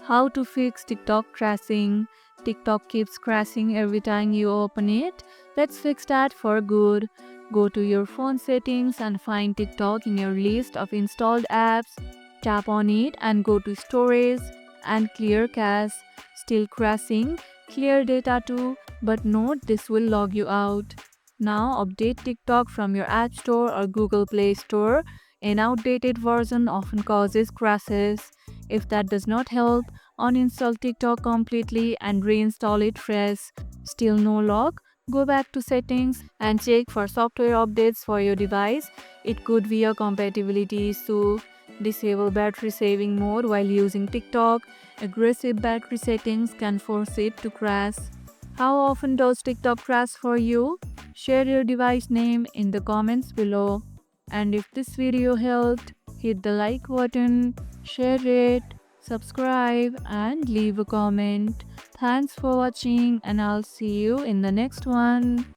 How to fix TikTok crashing. TikTok keeps crashing every time you open it. Let's fix that for good. Go to your phone settings and find TikTok in your list of installed apps. Tap on it and go to storage and clear cache. Still crashing? Clear data too, but note this will log you out. Now update TikTok from your App Store or Google Play Store. An outdated version often causes crashes. If that does not help, uninstall TikTok completely and reinstall it fresh. Still no lock? Go back to settings and check for software updates for your device. It could be a compatibility issue. Disable battery saving mode while using TikTok. Aggressive battery settings can force it to crash. How often does TikTok crash for you? Share your device name in the comments below. And if this video helped, hit the like button, share it, subscribe, and leave a comment. Thanks for watching, and I'll see you in the next one.